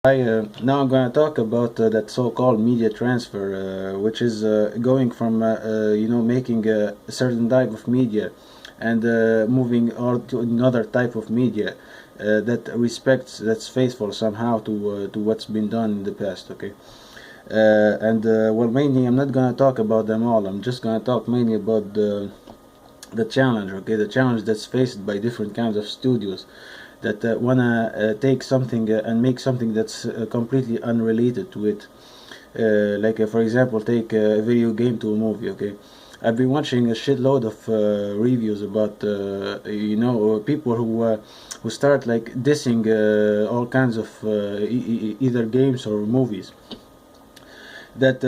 Now I'm going to talk about that so-called media transfer, which is going from making a certain type of media and moving on to another type of media that's faithful somehow to what's been done in the past. Okay, well, mainly I'm not going to talk about them all. I'm just going to talk mainly about the challenge. Okay, the challenge that's faced by different kinds of studios that wanna take something and make something that's completely unrelated to it. For example, take a video game to a movie. Okay, I've been watching a shitload of reviews about people who start like dissing all kinds of either games or movies that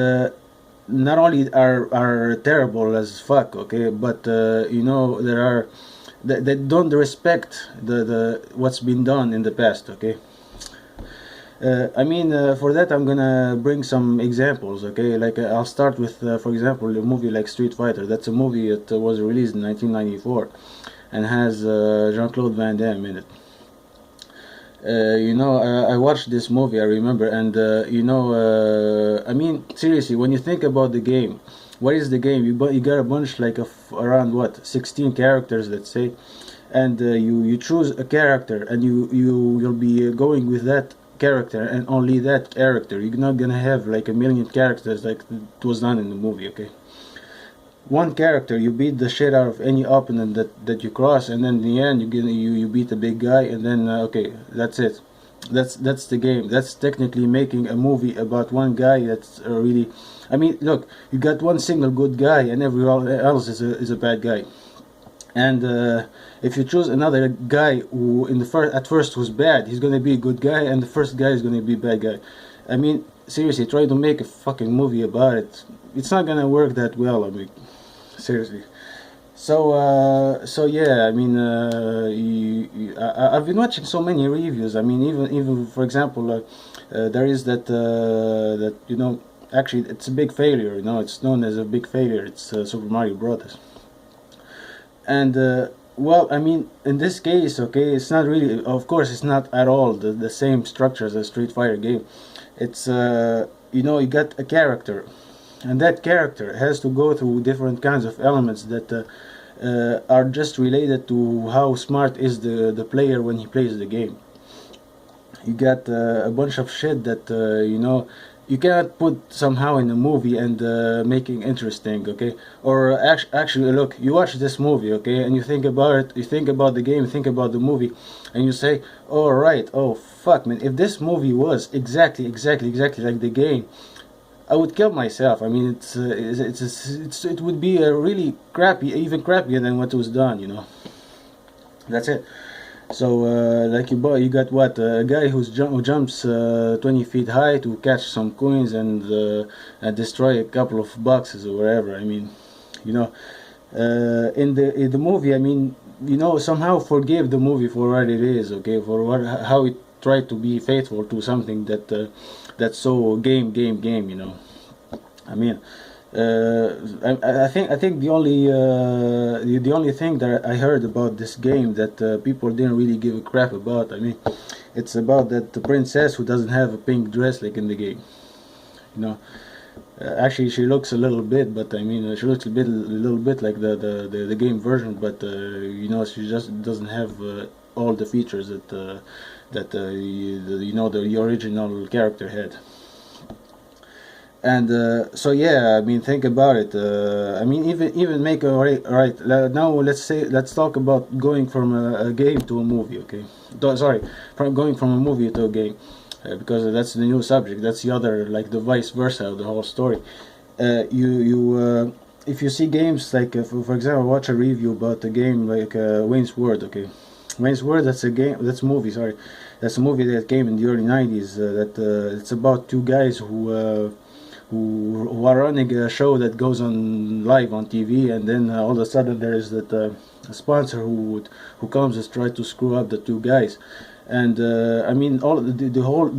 not only are terrible as fuck. Okay, but there are they don't respect the what's been done in the past. Okay, for that I'm gonna bring some examples. Okay, I'll start with for example a movie like Street Fighter. That's a movie that was released in 1994 and has Jean-Claude Van Damme in it. I watched this movie, I remember, and seriously, when you think about the game, what is the game? You got a bunch like of around what 16 characters, let's say, and you choose a character, and you'll be going with that character and only that character. You're not gonna have like a million characters like it was done in the movie. Okay, one character, you beat the shit out of any opponent that you cross, and then in the end you beat the big guy, and then okay, that's it. That's the game. That's technically making a movie about one guy. That's really, look, you got one single good guy, and everyone else is a bad guy. And if you choose another guy who at first who's bad, he's gonna be a good guy, and the first guy is gonna be a bad guy. Seriously, try to make a fucking movie about it. It's not gonna work that well. Seriously. So yeah. I've been watching so many reviews. Even for example, there is that actually it's a big failure. It's known as a big failure. It's Super Mario Brothers. And in this case, okay, it's not really. Of course, it's not at all the same structure as a Street Fighter game. It's you got a character, and that character has to go through different kinds of elements that are just related to how smart is the player when he plays the game. You got a bunch of shit that you cannot put somehow in a movie and making interesting. Okay, or actually look, you watch this movie, okay, and you think about it, you think about the game, you think about the movie, and you say, oh right, oh fuck man, if this movie was exactly like the game, I would kill myself. It would be a really crappy, even crappier than what was done. That's it. So you got what, a guy who jumps 20 feet high to catch some coins and destroy a couple of boxes or whatever. In the movie, somehow forgive the movie for what it is. Okay, for how it tried to be faithful to something that's so game. I think the only thing that I heard about this game that people didn't really give a crap about. It's about that the princess who doesn't have a pink dress like in the game. Actually, she looks a little bit, but she looks a little bit like the game version, but she just doesn't have all the features the original character had. And so yeah, think about it. Even make a right now. Let's talk about going from a game to a movie. Okay, sorry, from going from a movie to a game, because that's the new subject. That's the other, like the vice versa of the whole story. If you see games like, for example, watch a review about a game like Wayne's World. Okay, Wayne's World. That's a game. That's a movie. Sorry, that's a movie that came in the early '90s. It's about two guys who are running a show that goes on live on TV, and then all of a sudden there is that a sponsor who comes and tries to screw up the two guys, and all the whole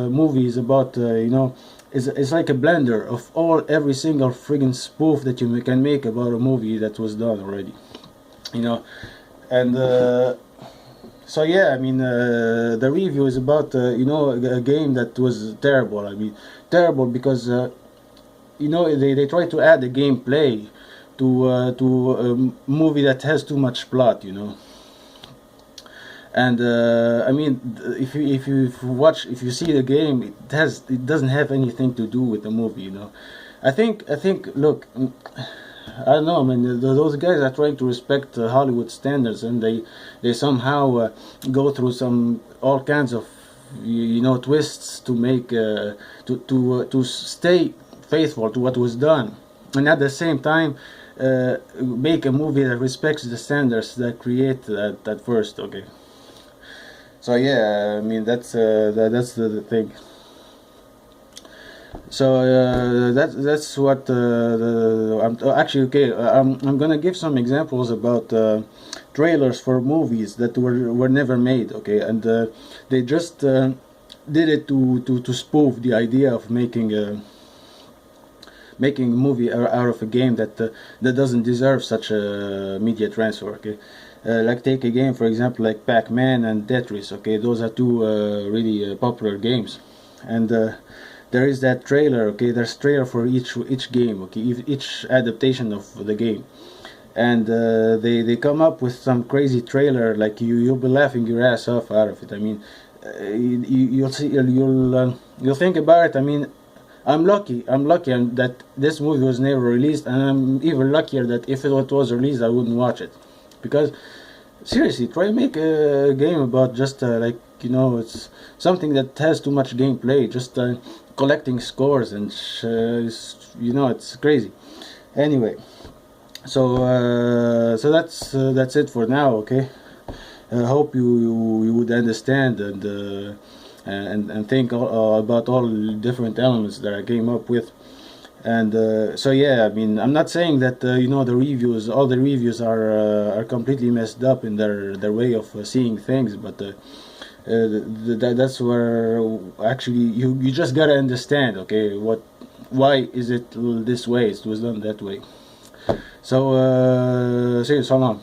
movie is about it's like a blender of every single friggin' spoof that you can make about a movie that was done already, and So yeah, I mean, the review is about a game that was terrible. I mean, terrible because they try to add a gameplay to a movie that has too much plot. And I mean, if you see the game, it doesn't have anything to do with the movie. I think look, I don't know. I mean, those guys are trying to respect Hollywood standards, and they somehow go through some all kinds of twists to make to stay faithful to what was done, and at the same time make a movie that respects the standards that create at first. Okay. So yeah, I mean that's the thing. So that's what actually okay. I'm gonna give some examples about trailers for movies that were never made. Okay, and they just did it to spoof the idea of making a movie out of a game that doesn't deserve such a media transfer. Okay, like take a game for example like Pac-Man and Tetris. Okay, those are two really popular games, and there is that trailer. Okay, there's trailer for each game. Okay, each adaptation of the game, and they come up with some crazy trailer like you'll be laughing your ass off out of it. I mean, you'll see you'll think about it. I mean, I'm lucky that this movie was never released, and I'm even luckier that if it was released, I wouldn't watch it, because seriously, try to make a game about just like it's something that has too much gameplay, just collecting scores and it's crazy. Anyway, so that's it for now. Okay, I hope you would understand and think about all the different elements that I came up with. And so yeah, I mean, I'm not saying that all the reviews are completely messed up in their way of seeing things, but that's where actually you just gotta understand, okay, why is it this way? It was done that way. So see you so long.